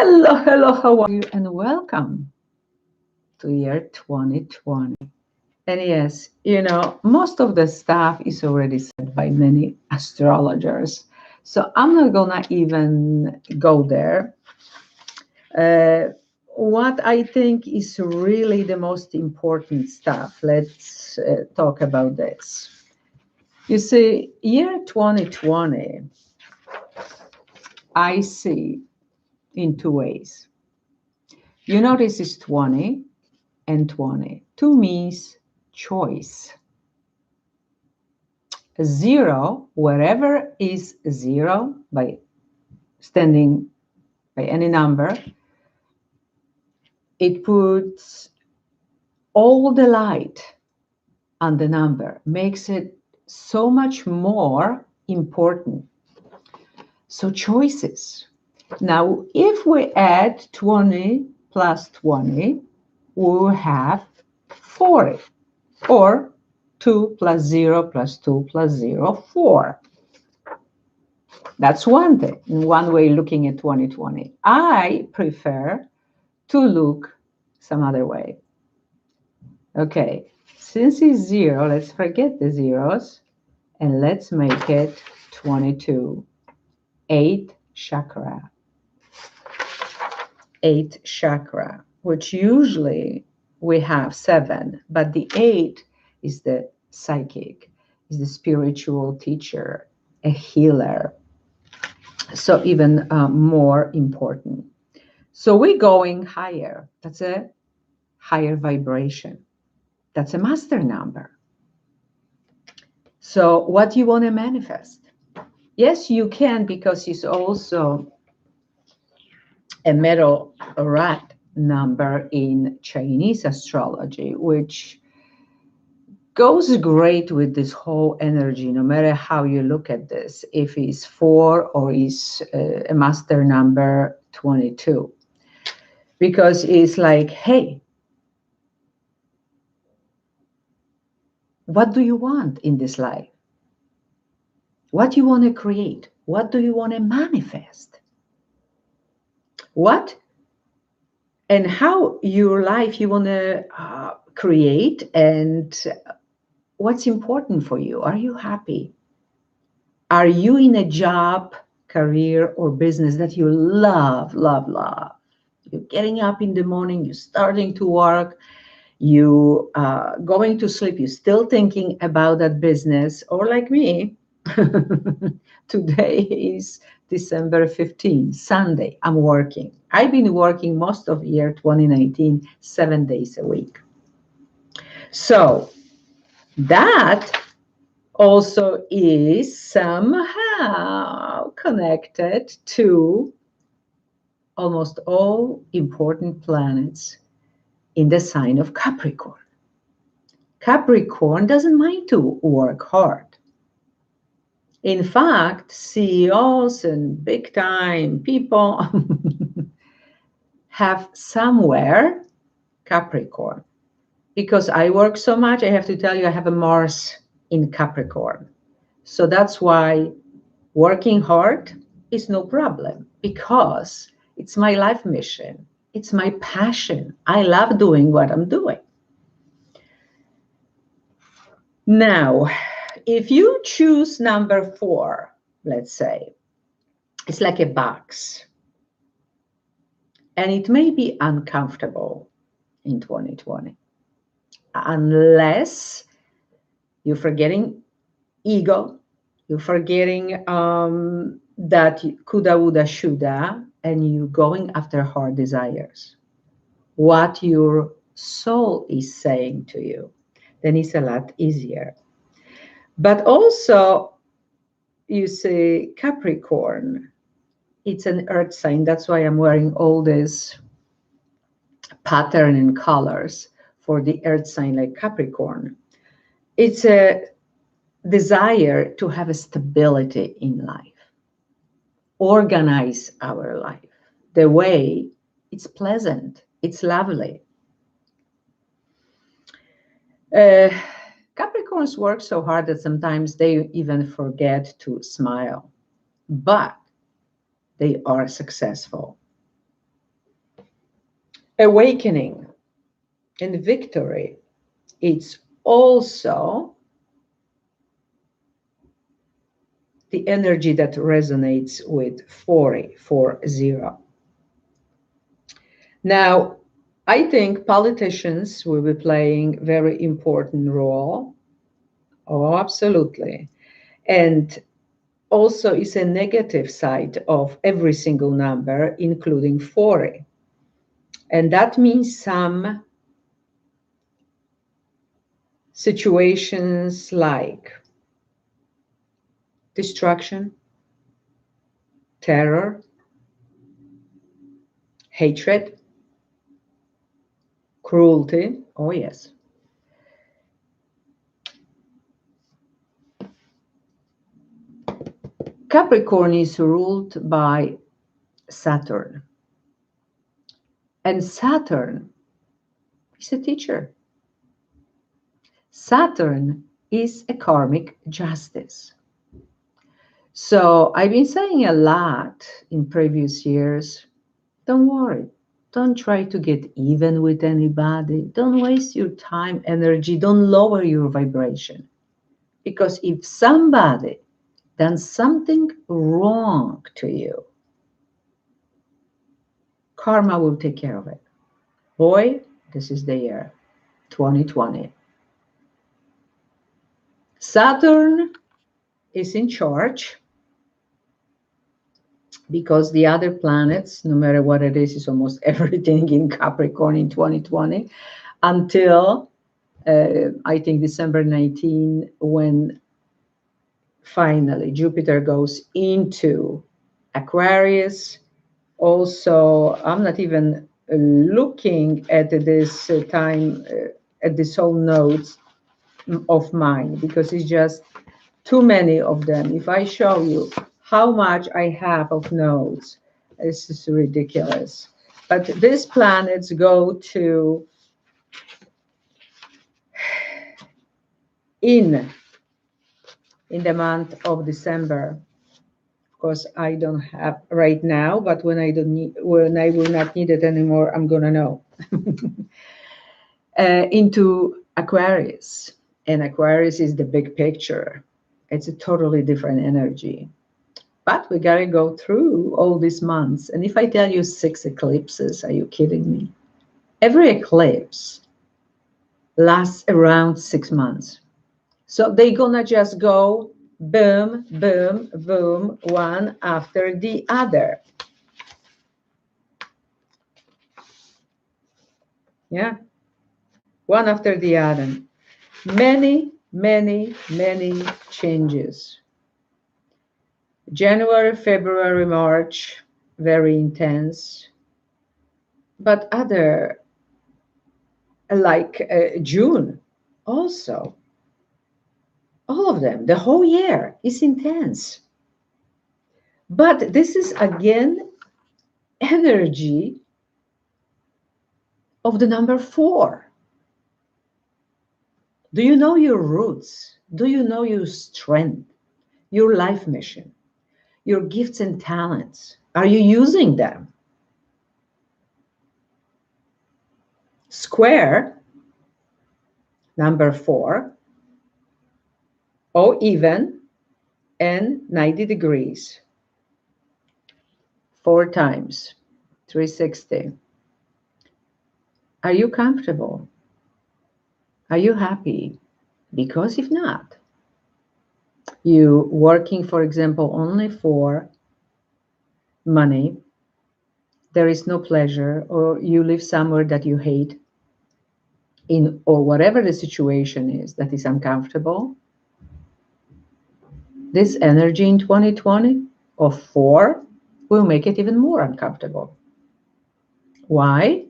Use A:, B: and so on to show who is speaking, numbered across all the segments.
A: Hello, hello, how are you? And welcome to year 2020. And yes, most of the stuff is already said by many astrologers. So I'm not gonna even go there. Uh, what I think is really the most important stuff, let's talk about this. You see, year 2020, I see in two ways. You notice it's 20 and 20. 2 means choice. Zero, wherever is zero, by standing by any number, it puts all the light on the number, makes it so much more important. So choices. Now, if we add 20 plus 20, we'll have 40, or 2 plus 0 plus 2 plus 0, 4. That's one thing, one way looking at 2020. I prefer to look some other way. Okay, since it's 0, let's forget the zeros and let's make it 22. 8 chakra. 8 chakra, which usually we have 7, but the 8 is the psychic, is the spiritual teacher, a healer. So even more important. So we're going higher. That's a higher vibration. That's a master number. So what do you want to manifest? Yes, you can, because it's also a metal rat number in Chinese astrology, which goes great with this whole energy, no matter how you look at this, if it's 4 or is a master number 22. Because it's like, hey, what do you want in this life? What do you want to create? What do you want to manifest? What and how your life you want to create, and what's important for you? Are you happy? Are you in a job, career, or business that you love, love, love? You're getting up in the morning, you're starting to work, you going to sleep, you're still thinking about that business, or like me, today is December 15, Sunday, I'm working. I've been working most of year 2019, 7 days a week. So that also is somehow connected to almost all important planets in the sign of Capricorn. Capricorn doesn't mind to work hard. In fact, CEOs and big time people have somewhere Capricorn. Because I work so much, I have to tell you, I have a Mars in Capricorn. So that's why working hard is no problem, because it's my life mission. It's my passion. I love doing what I'm doing. Now, if you choose number 4, let's say, it's like a box. And it may be uncomfortable in 2020, unless you're forgetting ego, you're forgetting that coulda, woulda, shoulda, and you're going after hard desires. What your soul is saying to you, then it's a lot easier. But also, you see, Capricorn, it's an earth sign. That's why I'm wearing all this pattern and colors for the earth sign like Capricorn. It's a desire to have a stability in life, organize our life the way it's pleasant, it's lovely. Capricorns work so hard that sometimes they even forget to smile, but they are successful. awakening and victory. It's also the energy that resonates with 40. Now, I think politicians will be playing very important role. Oh, absolutely. And also is a negative side of every single number, including 40. And that means some situations like destruction, terror, hatred, cruelty. Oh, yes. Capricorn is ruled by Saturn. And Saturn is a teacher. Saturn is a karmic justice. So I've been saying a lot in previous years, don't worry. Don't try to get even with anybody. Don't waste your time, energy. Don't lower your vibration. Because if somebody done something wrong to you, karma will take care of it. Boy, this is the year 2020. Saturn is in charge because the other planets, no matter what it is almost everything in Capricorn in 2020 until I think December 19, when finally Jupiter goes into Aquarius. Also, I'm not even looking at this time, at this whole nodes of mine, because it's just too many of them. If I show you how much I have of nodes, this is ridiculous. But these planets go to in the month of December. Of course, I don't have right now, but when I don't need, when I will not need it anymore, I'm gonna know. Into Aquarius, and Aquarius is the big picture. It's a totally different energy. But we gotta go through all these months. And if I tell you 6 eclipses, are you kidding me? Every eclipse lasts around 6 months. So they're gonna just go boom, boom, boom, one after the other. Yeah, one after the other. Many, many, many changes. January, February, March, very intense. But other, like June, also. All of them, the whole year is intense. But this is again energy of the number 4. Do you know your roots? Do you know your strength, your life mission, your gifts and talents? Are you using them? Square, number 4, or even, and 90 degrees. 4 times, 360. Are you comfortable? Are you happy? Because if not, you working, for example, only for money, there is no pleasure, or you live somewhere that you hate, in or whatever the situation is that is uncomfortable, this energy in 2020 of 4 will make it even more uncomfortable. Why?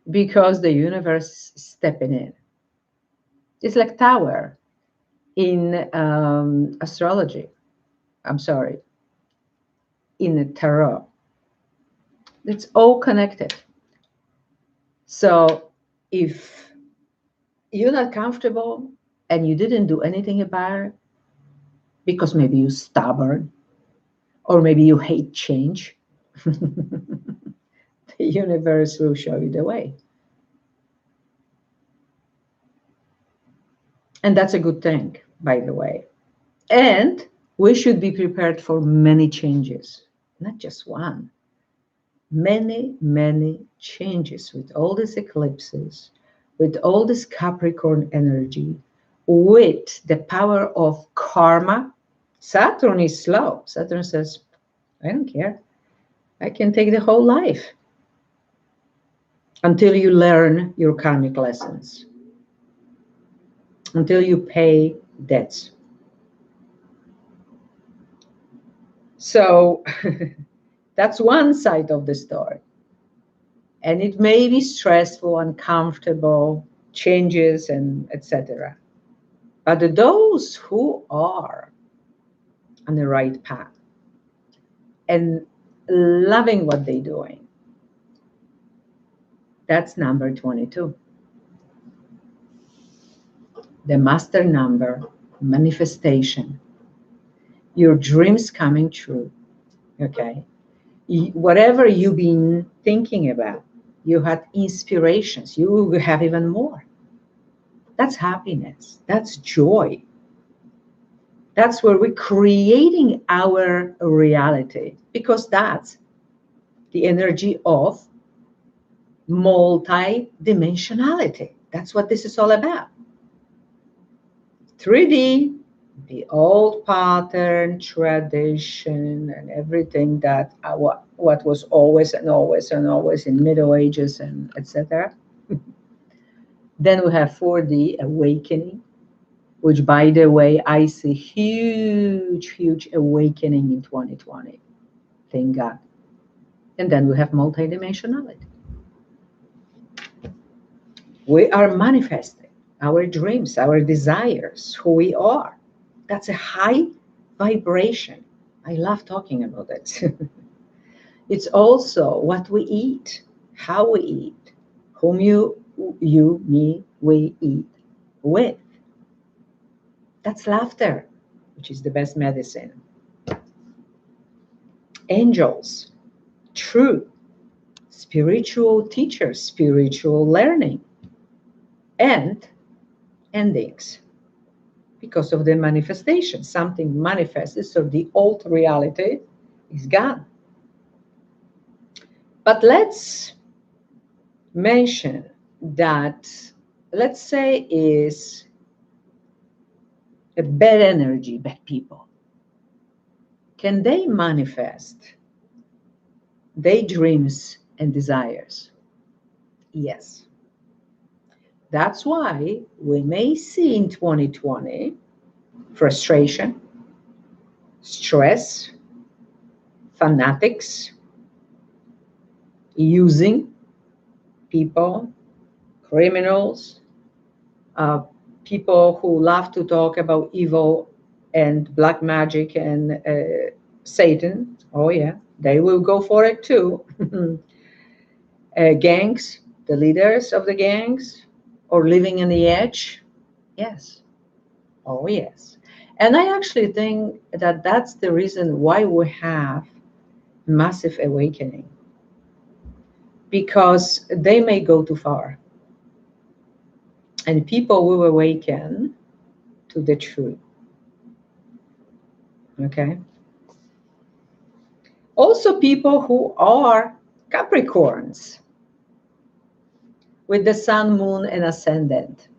A: Because the universe is stepping in. It's like tower in astrology. I'm sorry, in the tarot. It's all connected. So if you're not comfortable and you didn't do anything about it, because maybe you're stubborn or maybe you hate change, The universe will show you the way. And that's a good thing, by the way. And we should be prepared for many changes, not just one. Many, many changes with all these eclipses, with all this Capricorn energy, with the power of karma. Saturn is slow. Saturn says, I don't care. I can take the whole life until you learn your karmic lessons, until you pay debts. So that's one side of the story. And it may be stressful, uncomfortable, changes, and etc. But those who are on the right path and loving what they're doing, that's number 22. The master number, manifestation, your dreams coming true. Okay. Whatever you've been thinking about, you had inspirations, you will have even more. That's happiness. That's joy. That's where we're creating our reality, because that's the energy of multi-dimensionality. That's what this is all about. 3D, the old pattern, tradition, and everything that what was always and always and always in Middle Ages and etc. Then we have 4D, awakening, which, by the way, I see huge, huge awakening in 2020. Thank God. And then we have multidimensionality. We are manifesting our dreams, our desires, who we are. That's a high vibration. I love talking about it. It's also what we eat, how we eat, whom you, me, we eat with. That's laughter, which is the best medicine. Angels, truth, spiritual teachers, spiritual learning, and endings. Because of the manifestation, something manifests, so the old reality is gone. But let's mention that, let's say, is a bad energy, bad people. Can they manifest their dreams and desires? Yes. That's why we may see in 2020 frustration, stress, fanatics, using people, criminals, people who love to talk about evil and black magic and Satan. Oh yeah, they will go for it too. Gangs, the leaders of the gangs, or living on the edge. Yes. Oh yes. And I actually think that that's the reason why we have massive awakening, because they may go too far. And people will awaken to the truth. Okay? Also, people who are Capricorns with the sun, moon, and ascendant.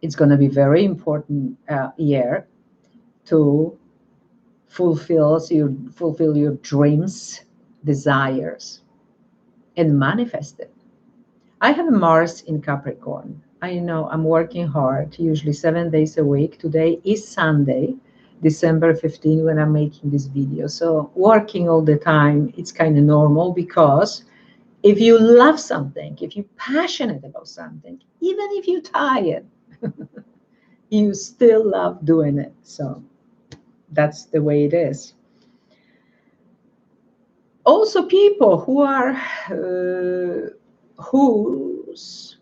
A: It's going to be very important year to fulfill your dreams, desires, and manifest it. I have Mars in Capricorn. I know I'm working hard, usually 7 days a week. Today is Sunday, December 15, when I'm making this video. So working all the time, it's kind of normal, because if you love something, if you're passionate about something, even if you're tired, you still love doing it. So that's the way it is. Also, people who are whose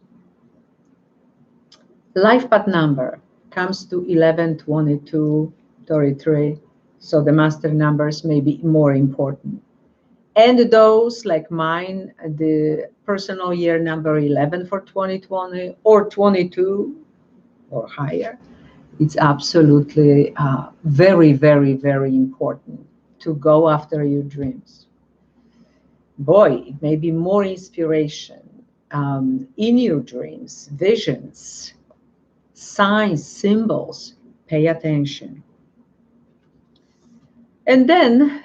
A: life path number comes to 11, 22, 33. So the master numbers may be more important. And those like mine, the personal year number 11 for 2020 or 22 or higher, it's absolutely very, very, very important to go after your dreams. Boy, it may be more inspiration in your dreams, visions, signs, symbols. Pay attention. And then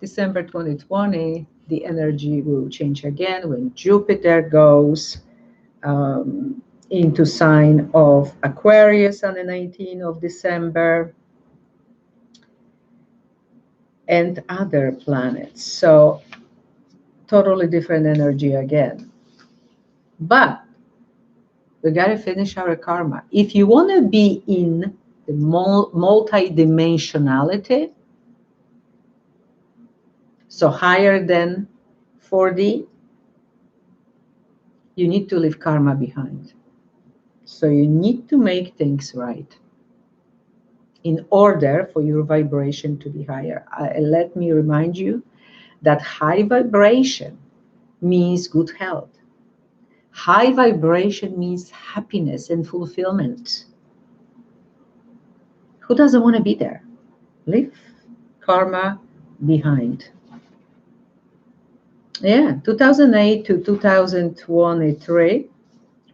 A: December 2020, the energy will change again when Jupiter goes into sign of Aquarius on the 19th of December, and other planets. So totally different energy again. But we got to finish our karma. If you want to be in the multi-dimensionality, so higher than 4D, you need to leave karma behind. So you need to make things right in order for your vibration to be higher. Let me remind you that high vibration means good health. High vibration means happiness and fulfillment. Who doesn't want to be there? Leave karma behind. Yeah, 2008 to 2023,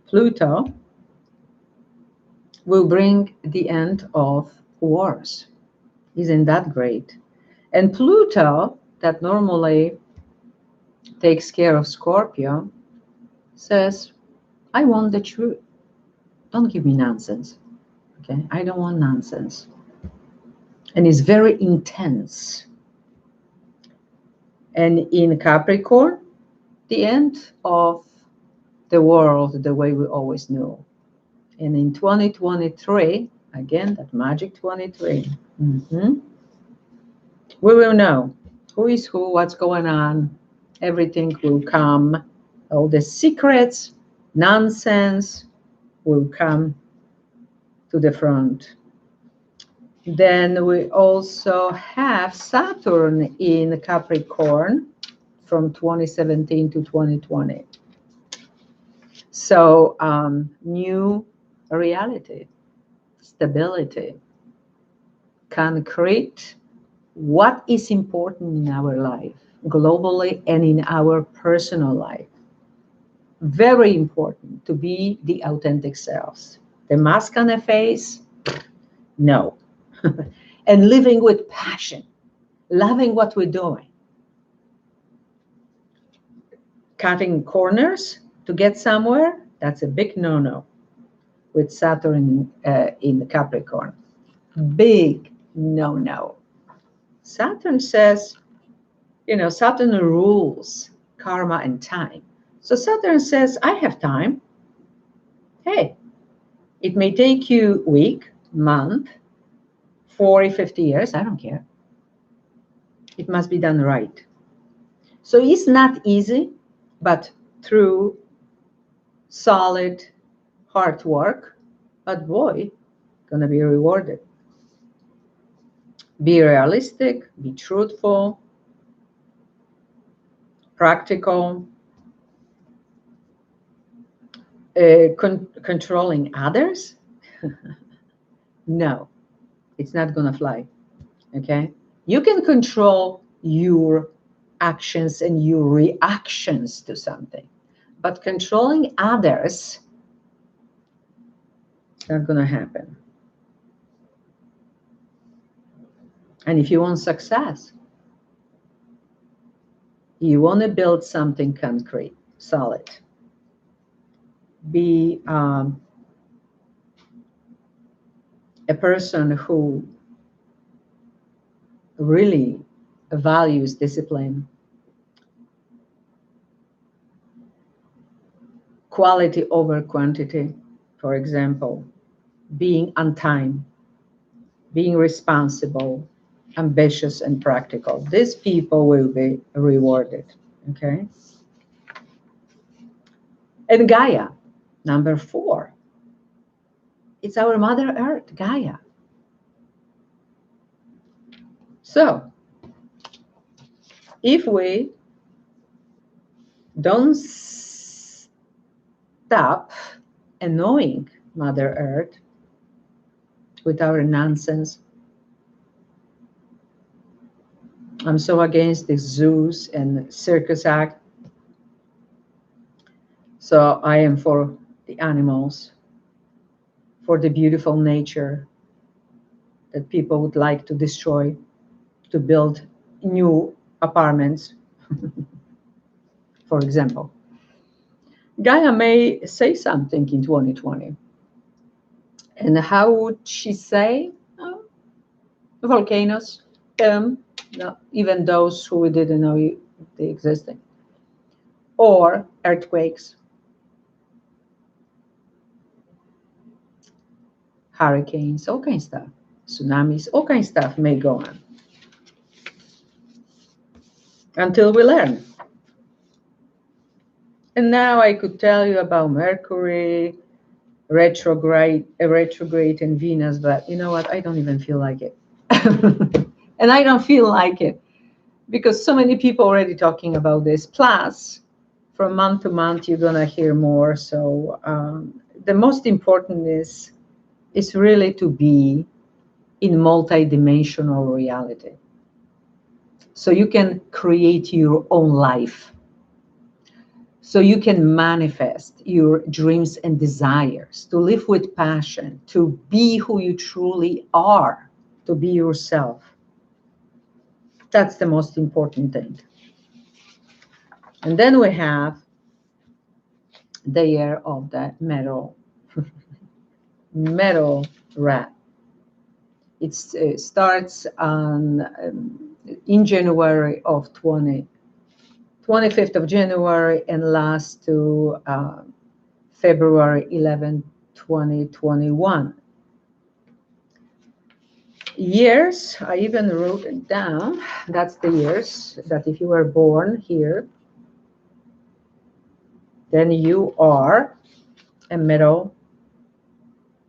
A: Pluto will bring the end of wars. Isn't that great? And Pluto, that normally takes care of Scorpio, says, I want the truth. Don't give me nonsense. Okay? I don't want nonsense. And it's very intense. And in Capricorn, the end of the world the way we always knew. And in 2023, again, that magic 23, we will know who is who, what's going on. Everything will come. All the secrets, nonsense will come to the front. Then we also have Saturn in Capricorn from 2017 to 2020. So new reality, stability, concrete, what is important in our life, globally and in our personal life. Very important to be the authentic selves. The mask on the face, no. And living with passion, loving what we're doing. Cutting corners to get somewhere, that's a big no-no with Saturn in Capricorn. Big no-no. Saturn says, Saturn rules karma and time. So Saturn says, I have time. Hey, it may take you a week, month, 40, 50 years, I don't care. It must be done right. So it's not easy, but through solid hard work, but boy, gonna be rewarded. Be realistic, be truthful, practical, controlling others. No, it's not gonna fly. Okay, you can control your actions and your reactions to something, but controlling others, it's not gonna happen. And if you want success, you want to build something concrete, solid. Be a person who really values discipline, quality over quantity, for example, being on time, being responsible, ambitious, and practical. These people will be rewarded, okay? And Gaia, number 4. It's our Mother Earth, Gaia. So, If we don't stop annoying Mother Earth with our nonsense, I'm so against the zoos and circus act. So I am for the animals, for the beautiful nature that people would like to destroy to build new apartments, for example. Gaia may say something in 2020. And how would she say? Oh, volcanoes, no, even those who we didn't know they existed, or earthquakes, hurricanes, all kinds of stuff, tsunamis, all kinds of stuff may go on until we learn. And now I could tell you about Mercury, retrograde in Venus, but you know what? I don't even feel like it. And I don't feel like it because so many people already talking about this. Plus, from month to month, you're gonna hear more. So the most important is really to be in multi-dimensional reality. So you can create your own life. So you can manifest your dreams and desires, to live with passion, to be who you truly are, to be yourself. That's the most important thing. And then we have the year of the metal rat. It starts on in January of 25th of January and lasts to February 11, 2021. Years, I even wrote it down. That's the years that if you were born here, then you are a metal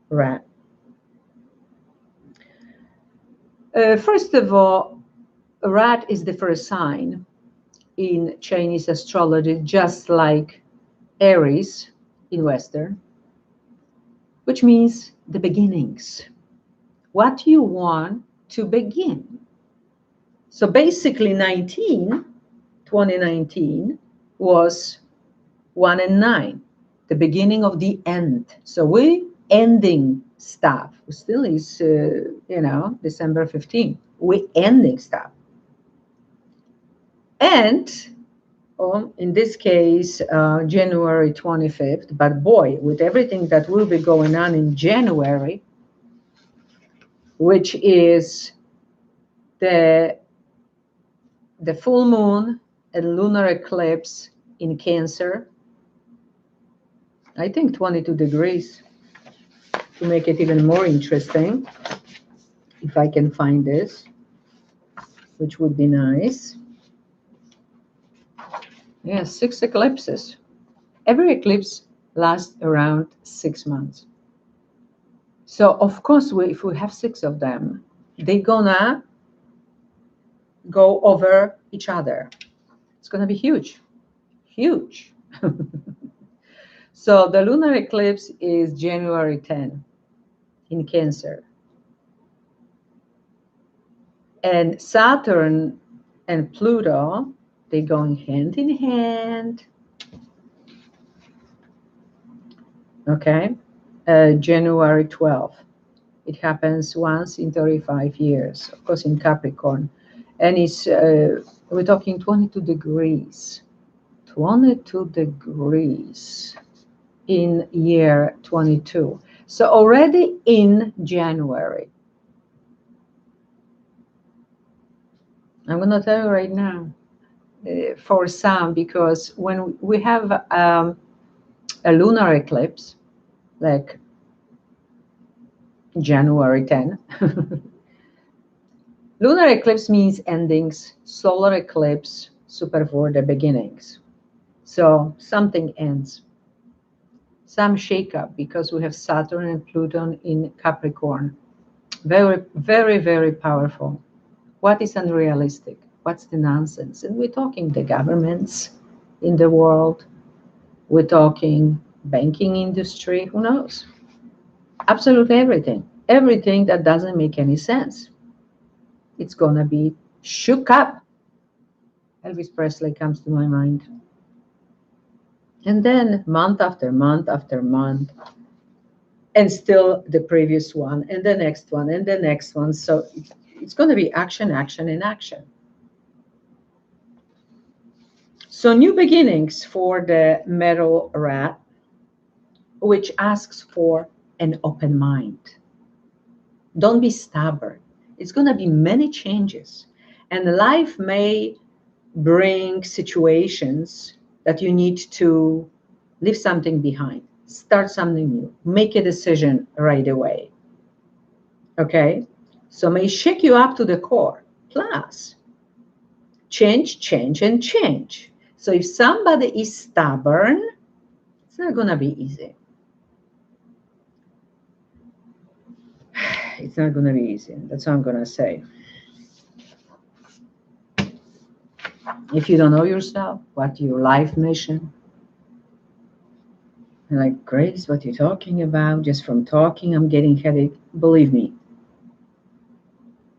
A: rat. First of all, rat is the first sign in Chinese astrology, just like Aries in Western, which means the beginnings. What you want to begin. So basically 2019 was 1 and 9, the beginning of the end. So we ending stuff. Still is, December 15th. We ending stuff. And in this case, January 25th. But boy, with everything that will be going on in January, which is the full moon and lunar eclipse in Cancer, I think 22 degrees to make it even more interesting, if I can find this, which would be nice. Yeah, 6 eclipses. Every eclipse lasts around 6 months. So of course, if we have 6 of them, they're gonna go over each other. It's gonna be huge, huge. So the lunar eclipse is January 10 in Cancer. And Saturn and Pluto, they're going hand in hand. Okay, January 12th. It happens once in 35 years, of course, in Capricorn. And it's, we're talking 22 degrees. 22 degrees in year 22. So already in January, I'm going to tell you right now, for some, because when we have a lunar eclipse, like January 10, lunar eclipse means endings, solar eclipse, super for the beginnings. So something ends. Some shake-up because we have Saturn and Pluto in Capricorn. Very, very, very powerful. What is unrealistic? What's the nonsense? And we're talking the governments in the world. We're talking banking industry. Who knows? Absolutely everything. Everything that doesn't make any sense. It's going to be shook up. Elvis Presley comes to my mind. And then month after month after month, and still the previous one, and the next one, and the next one. So it's going to be action, action, and action. So new beginnings for the metal rat, which asks for an open mind. Don't be stubborn. It's going to be many changes. And life may bring situations that you need to leave something behind, start something new, make a decision right away. Okay? So may shake you up to the core. Plus, change, change, and change. So if somebody is stubborn, it's not going to be easy. It's not going to be easy. That's what I'm going to say. If you don't know yourself, what your life mission, and like, Grace, what you're talking about, just from talking, I'm getting headache. Believe me.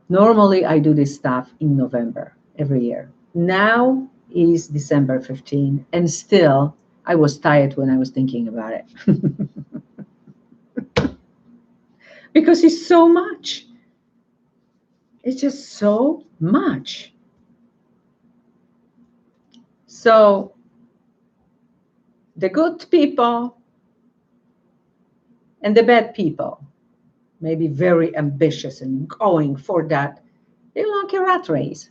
A: Normally, I do this stuff in November every year. Now is December 15, and still, I was tired when I was thinking about it. Because it's so much. It's just so much. So, the good people and the bad people may be very ambitious and going for that. They're like a rat race.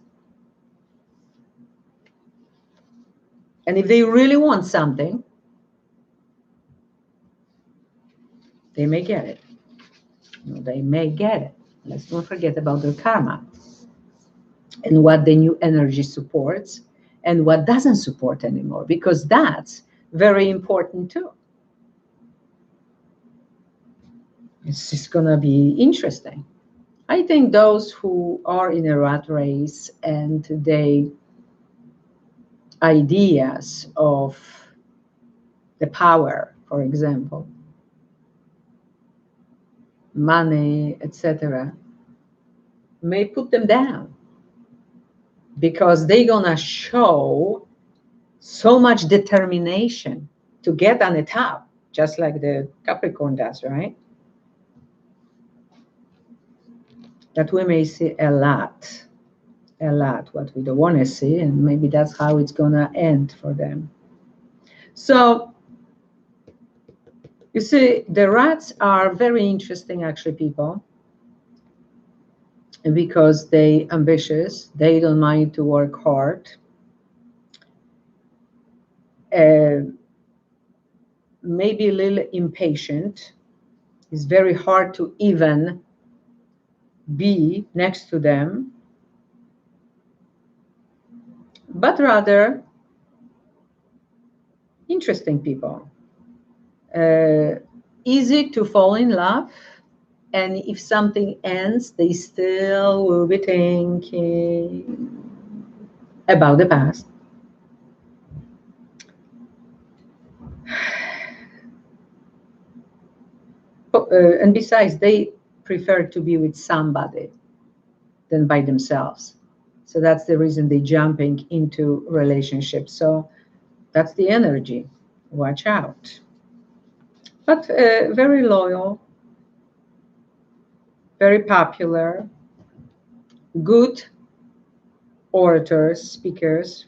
A: And if they really want something, they may get it. They may get it. Let's not forget about their karma and what the new energy supports and what doesn't support anymore, because that's very important too. It's just going to be interesting. I think those who are in a rat race and they ideas of the power, for example, money, etc., may put them down because they're gonna show so much determination to get on the top, just like the Capricorn does, right? That we may see a lot what we don't want to see, and maybe that's how it's gonna end for them. So you see, the rats are very interesting, actually, people, because they ambitious, they don't mind to work hard. Maybe a little impatient. It's very hard to even be next to them, but rather interesting people. Easy to fall in love, and if something ends, they still will be thinking about the past. And besides, they prefer to be with somebody than by themselves. So that's the reason they're jumping into relationships. So that's the energy. Watch out. But very loyal, very popular, good orators, speakers,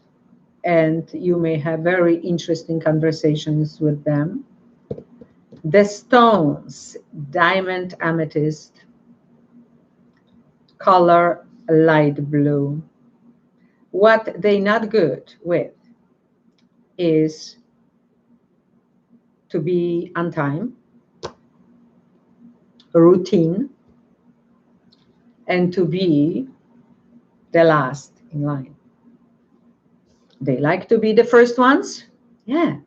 A: and you may have very interesting conversations with them. The stones, diamond, amethyst, color light blue. What they not good with is to be on time, routine, and to be the last in line. They like to be the first ones. Yeah,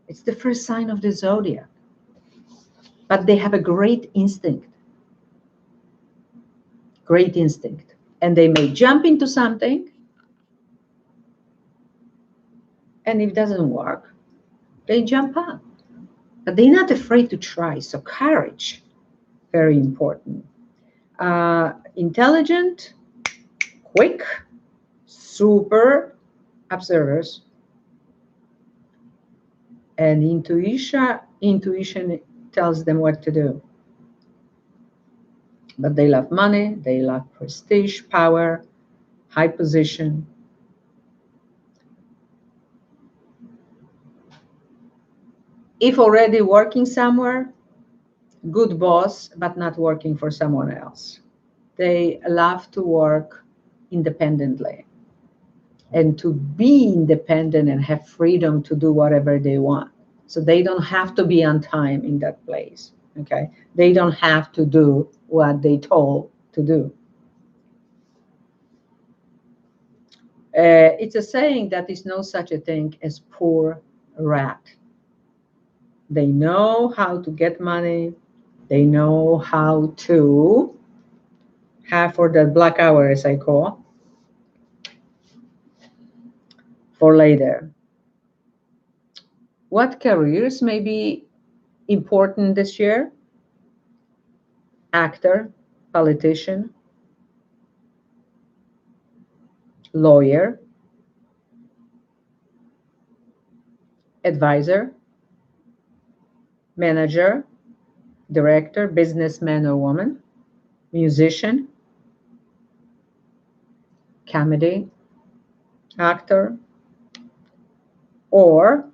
A: it's the first sign of the zodiac. But they have a great instinct. Great instinct. And they may jump into something, and if it doesn't work, they jump out. But they're not afraid to try. So courage, very important. Intelligent, quick, super observers, and intuition tells them what to do. But they love money, they love prestige, power, high position. If already working somewhere, good boss, but not working for someone else. They love to work independently and to be independent and have freedom to do whatever they want. So they don't have to be on time in that place. Okay. They don't have to do what they told to do. It's a saying that is no such a thing as poor rat. They know how to get money. They know how to have for that black hour, as I call, for later. What careers may be important this year? Actor, politician, lawyer, advisor, manager, director, businessman or woman, musician, comedy, actor, or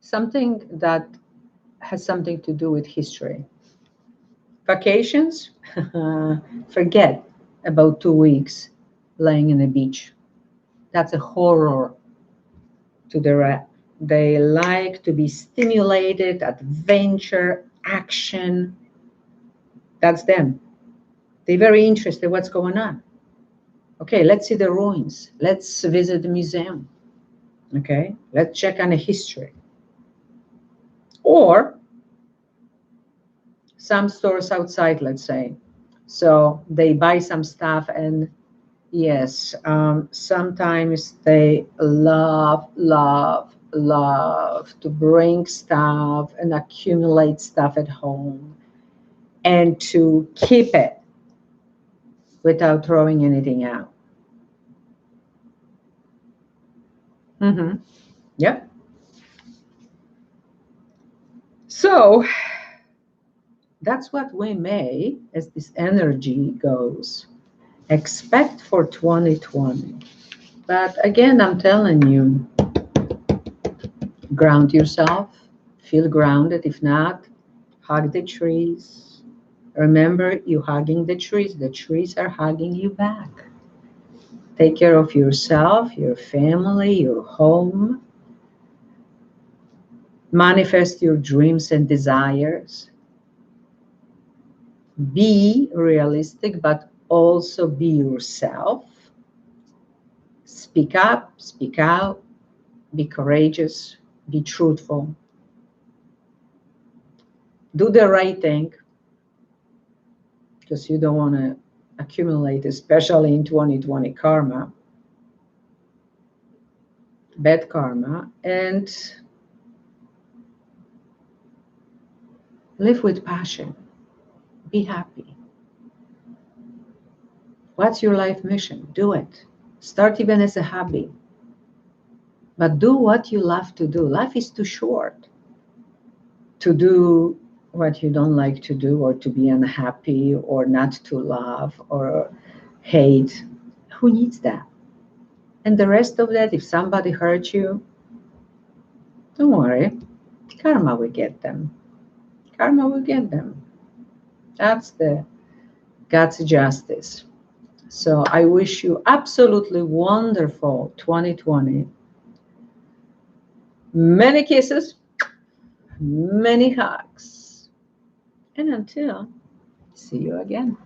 A: something that has something to do with history. Vacations, forget about 2 weeks laying on the beach. That's a horror to the rat. They like to be stimulated, adventure, action. That's them. They're very interested in what's going on. Okay, let's see the ruins. Let's visit the museum. Okay, let's check on the history. Or some stores outside, let's say. So they buy some stuff, and yes, sometimes they love to bring stuff and accumulate stuff at home and to keep it without throwing anything out. Mm-hmm. Yep. So that's what we may, as this energy goes, expect for 2020. But again, I'm telling you, ground yourself, feel grounded. If not, hug the trees. Remember, you hugging the trees are hugging you back. Take care of yourself, your family, your home. Manifest your dreams and desires. Be realistic, but also be yourself. Speak up, speak out, be courageous, be truthful. Do the right thing, because you don't want to accumulate, especially in 2020, karma, bad karma, and live with passion. Be happy. What's your life mission? Do it. Start even as a hobby. But do what you love to do. Life is too short to do what you don't like to do, or to be unhappy, or not to love, or hate. Who needs that? And the rest of that, if somebody hurts you, don't worry. Karma will get them. Karma will get them. That's the God's justice. So I wish you absolutely wonderful 2020. Many kisses, many hugs. And until see you again.